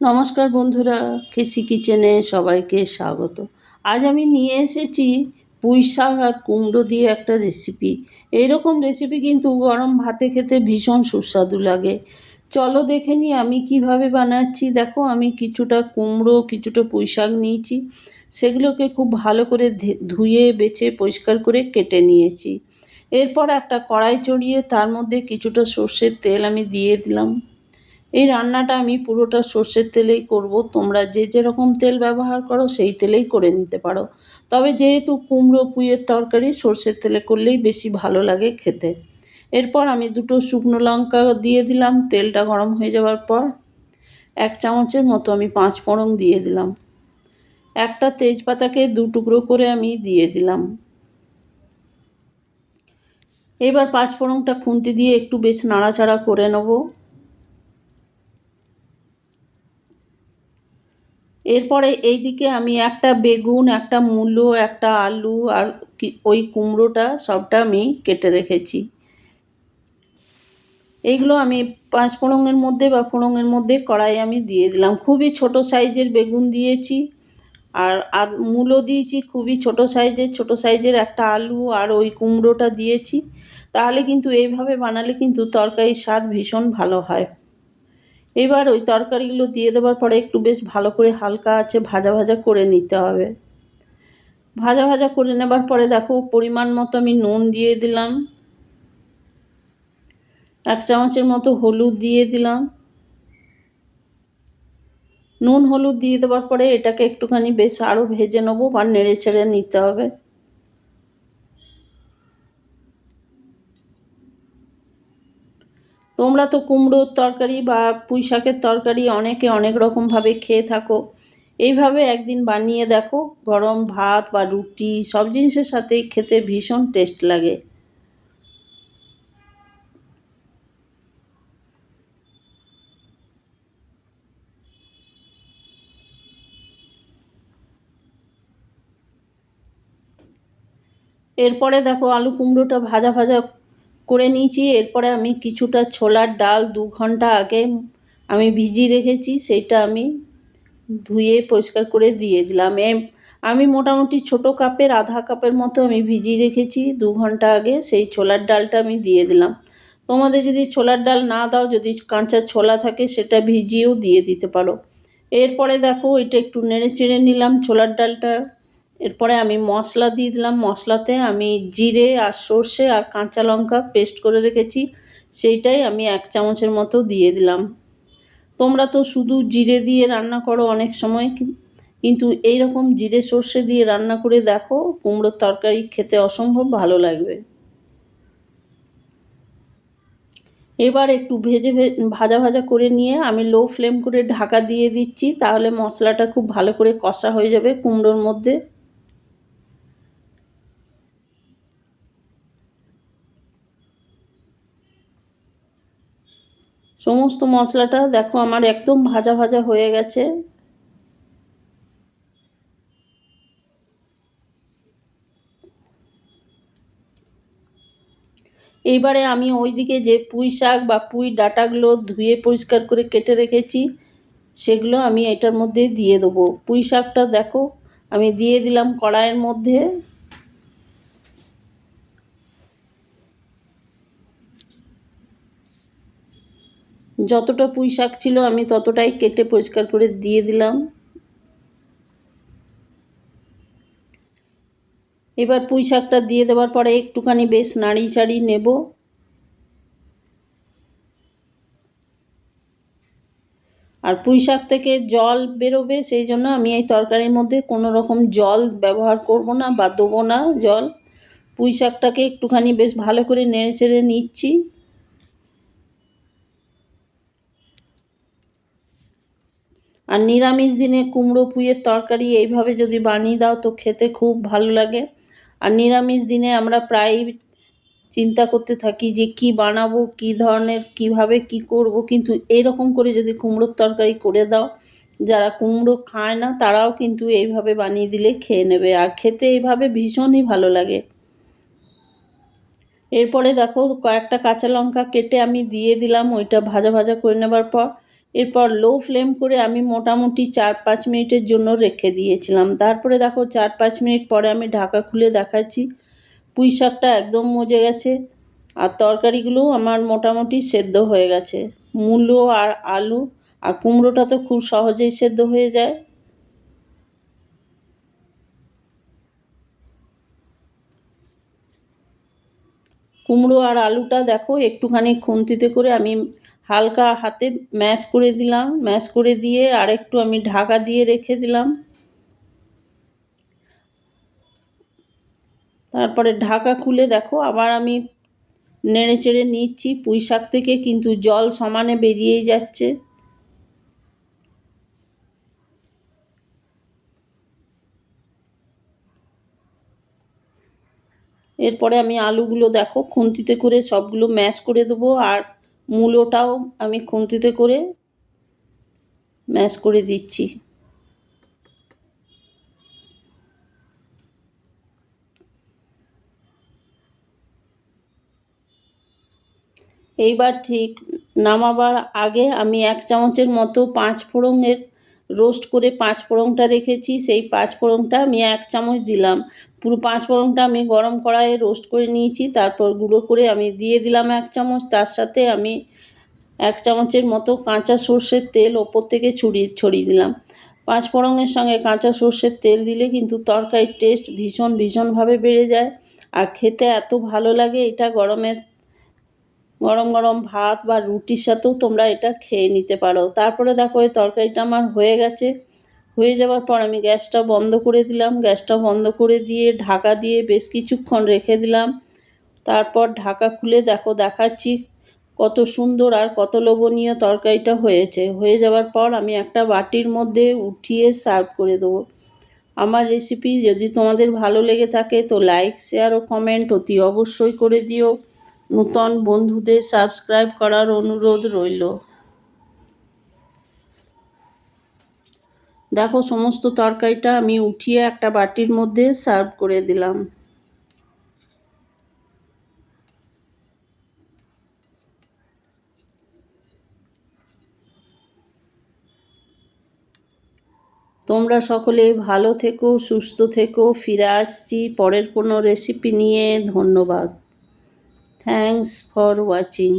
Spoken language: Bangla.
নমস্কার বন্ধুরা, কেসি কিচেনে সবাইকে স্বাগত। আজ আমি নিয়ে এসেছি পুঁই শাক আর কুমড়ো দিয়ে একটা রেসিপি। এইরকম রেসিপি কিন্তু গরম ভাতে খেতে ভীষণ সুস্বাদু লাগে। চলো দেখে নিই আমি কিভাবে বানাচ্ছি। দেখো, আমি কিছুটা কুমড়ো কিছুটা পুঁই শাক নিয়েছি। সেগুলোকে খুব ভালো করে ধুয়ে বেছে পরিষ্কার করে কেটে নিয়েছি। এরপর একটা কড়াই চড়িয়ে তার মধ্যে কিছুটা সর্ষের তেল আমি দিয়ে দিলাম। এই রান্নাটা আমি পুরোটা সর্ষের তেলেই করব। তোমরা যে যেরকম তেল ব্যবহার করো সেই তেলেই করে নিতে পারো। তবে যেহেতু কুমড়ো পুঁইয়ের তরকারি, সর্ষের তেলে করলেই বেশি ভালো লাগে খেতে। এরপর আমি দুটো শুকনো লঙ্কা দিয়ে দিলাম। তেলটা গরম হয়ে যাওয়ার পর 1 চামচের মতো আমি 5 ফোড়ন দিয়ে দিলাম। একটা তেজপাতাকে 2 টুকরো করে আমি দিয়ে দিলাম। এবার 5 ফোড়নটা খুন্তি দিয়ে একটু বেশ নাড়াচাড়া করে নেব। এরপরে এইদিকে আমি একটা বেগুন, একটা মূলো, একটা আলু আর ওই কুমড়োটা সবটা আমি কেটে রেখেছি। এইগুলো আমি 5 ফোড়নের মধ্যে বা ফোড়নের মধ্যে কড়াই আমি দিয়ে দিলাম। খুবই ছোট সাইজের বেগুন দিয়েছি আর মূলো দিয়েছি খুবই ছোট সাইজের একটা আলু আর ওই কুমড়োটা দিয়েছি। তাহলে কিন্তু এইভাবে বানালে কিন্তু তরকারির স্বাদ ভীষণ ভালো হয়। এবার ওই তরকারিগুলো দিয়ে দেওয়ার পরে একটু বেশ ভালো করে হালকা আছে ভাজা ভাজা করে নিতে হবে। ভাজা ভাজা করে নেবার পরে দেখো, পরিমাণ মতো আমি নুন দিয়ে দিলাম। 1 চামচের মতো হলুদ দিয়ে দিলাম। নুন হলুদ দিয়ে দেওয়ার পরে এটাকে একটুখানি বেশ আরও ভেজে নেবো বা নেড়ে ছেড়ে নিতে হবে। তোমরা তো কুমড়োর তরকারি বা পুঁই শাকের তরকারি অনেকে অনেক রকমভাবে খেয়ে থাকো। এইভাবে একদিন বানিয়ে দেখো, গরম ভাত বা রুটি সব জিনিসের সাথেই খেতে ভীষণ টেস্ট লাগে। এরপরে দেখো, আলু কুমড়োটা ভাজা ভাজা করে নিয়েছি। এরপরে আমি কিছুটা ছোলার ডাল 2 ঘন্টা আগে আমি ভিজিয়ে রেখেছি, সেইটা আমি ধুয়ে পরিষ্কার করে দিয়ে দিলাম। আমি মোটামুটি ছোট কাপের আধা কাপের মতো আমি ভিজিয়ে রেখেছি 2 ঘন্টা আগে। সেই ছোলার ডালটা আমি দিয়ে দিলাম। তোমাদের যদি ছোলার ডাল না দাও, যদি কাঁচা ছোলা থাকে সেটা ভিজিয়েও দিয়ে দিতে পারো। এরপরে দেখো, এটা একটু নেড়ে চেড়ে নিলাম ছোলার ডালটা। এরপরে আমি মশলা দিয়ে দিলাম। মশলাতে আমি জিরে আর সর্ষে আর কাঁচা লঙ্কা পেস্ট করে রেখেছি, সেইটাই আমি 1 চামচের মতো দিয়ে দিলাম। তোমরা তো শুধু জিরে দিয়ে রান্না করো অনেক সময়, কিন্তু এইরকম জিরে সর্ষে দিয়ে রান্না করে দেখো, কুমড়োর তরকারি খেতে অসম্ভব ভালো লাগবে। এবার একটু ভাজা ভাজা করে নিয়ে আমি লো ফ্লেম করে ঢাকা দিয়ে দিচ্ছি, তাহলে মশলাটা খুব ভালো করে কষা হয়ে যাবে কুমড়োর মধ্যে। সমস্ত মশলাটা দেখো আমার একদম ভাজা ভাজা হয়ে গেছে। এইবারে আমি ওইদিকে যে পুঁই শাক বা পুঁই ডাঁটাগুলো ধুয়ে পরিষ্কার করে কেটে রেখেছি, সেগুলো আমি এটার মধ্যে দিয়ে দেবো। পুঁই শাকটা দেখো আমি দিয়ে দিলাম কড়াইয়ের মধ্যে। যতটা পুঁই শাক ছিল আমি ততটাই কেটে পরিষ্কার করে দিয়ে দিলাম। এবার পুঁই শাকটা দিয়ে দেওয়ার পরে একটুখানি বেশ নাড়িয়ে চাড়িয়ে নেব। আর পুঁই শাক থেকে জল বেরোবে, সেই জন্য আমি এই তরকারির মধ্যে কোনো রকম জল ব্যবহার করব না বা দেবো না জল। পুঁই শাকটাকে একটুখানি বেশ ভালো করে নেড়ে চেড়ে নিচ্ছি। আর নিরামিষ দিনে কুমড়ো পুঁইয়ের তরকারি এইভাবে যদি বানিয়ে দাও তো খেতে খুব ভালো লাগে। আর নিরামিষ দিনে আমরা প্রায়ই চিন্তা করতে থাকি যে কি বানাবো, কি ধরনের কিভাবে কি করব, কিন্তু এরকম করে যদি কুমড়োর তরকারি করে দাও, যারা কুমড়ো খায় না তারাও কিন্তু এইভাবে বানিয়ে দিলে খেয়ে নেবে, আর খেতে এইভাবে ভীষণই ভালো লাগে। এরপরে দেখো, কয়েকটা কাঁচা লঙ্কা কেটে আমি দিয়ে দিলাম ওইটা ভাজা ভাজা করে নেবার পর। এরপর লো ফ্লেম করে আমি মোটামুটি 4-5 মিনিটের জন্য রেখে দিয়েছিলাম। তারপরে দেখো 4-5 মিনিট পরে আমি ঢাকা খুলে দেখাচ্ছি, পুঁই শাকটা একদম মজে গেছে আর তরকারিগুলো আমার মোটামুটি সেদ্ধ হয়ে গেছে। মূলো আর আলু আর কুমড়োটা তো খুব সহজেই সেদ্ধ হয়ে যায়। কুমড়ো আর আলুটা দেখো একটুখানি খুন্তিতে করে আমি হালকা হাতে ম্যাশ করে দিলাম, ম্যাশ করে দিয়ে আরেকটু আমি ঢাকা দিয়ে রেখে দিলাম। তারপরে ঢাকা খুলে দেখো আবার আমি নেড়ে চেড়ে নিচ্ছি, পুঁই শাক থেকে কিন্তু জল সমানে বেরিয়েই যাচ্ছে। এরপরে আমি আলুগুলো দেখো খুন্তিতে করে সবগুলো ম্যাশ করে দেবো আর মূলোটাও আমি খুন্তিতে করে ম্যাশ করে দিচ্ছি। এইবার ঠিক নামাবার আগে আমি 1 চামচের মতো 5 ফোড়নের রোস্ট করে 5 ফোড়নটা রেখেছি, সেই 5 ফোড়নটা আমি 1 চামচ দিলাম। পুরো 5 ফোড়নটা আমি গরম কড়াইয়ে রোস্ট করে নিয়েছি, তারপর গুঁড়ো করে আমি দিয়ে দিলাম 1 চামচ। তার সাথে আমি 1 চামচের মতো কাঁচা সর্ষের তেল ওপর থেকে ছড়িয়ে দিলাম। 5 ফোড়নের সঙ্গে কাঁচা সর্ষের তেল দিলে কিন্তু তরকারির টেস্ট ভীষণভাবে বেড়ে যায় আর খেতে এত ভালো লাগে। এটা গরম গরম ভাত বা রুটির সাথেও তোমরা এটা খেয়ে নিতে পারো। তারপরে দেখো এই তরকারিটা আমার হয়ে গেছে। হয়ে যাওয়ার পর আমি গ্যাসটা বন্ধ করে দিলাম, গ্যাসটা বন্ধ করে দিয়ে ঢাকা দিয়ে বেশ কিছুক্ষণ রেখে দিলাম। তারপর ঢাকা খুলে দেখো দেখাচ্ছি কত সুন্দর আর কত লোভনীয় তরকারিটা হয়েছে। হয়ে যাওয়ার পর আমি একটা বাটির মধ্যে উঠিয়ে সার্ভ করে দেবো। আমার রেসিপি যদি তোমাদের ভালো লেগে থাকে তো লাইক, শেয়ার ও কমেন্ট অতি অবশ্যই করে দিও। নূতন বন্ধুদের সাবস্ক্রাইব করার অনুরোধ রইল। দেখো সমস্ত তরকারিটা আমি উঠিয়ে একটা বাটির মধ্যে সার্ভ করে দিলাম। তোমরা সকলে ভালো থেকো, সুস্থ থেকো। ফিরে আসছি পরের কোনো রেসিপি নিয়ে। ধন্যবাদ। Thanks for watching.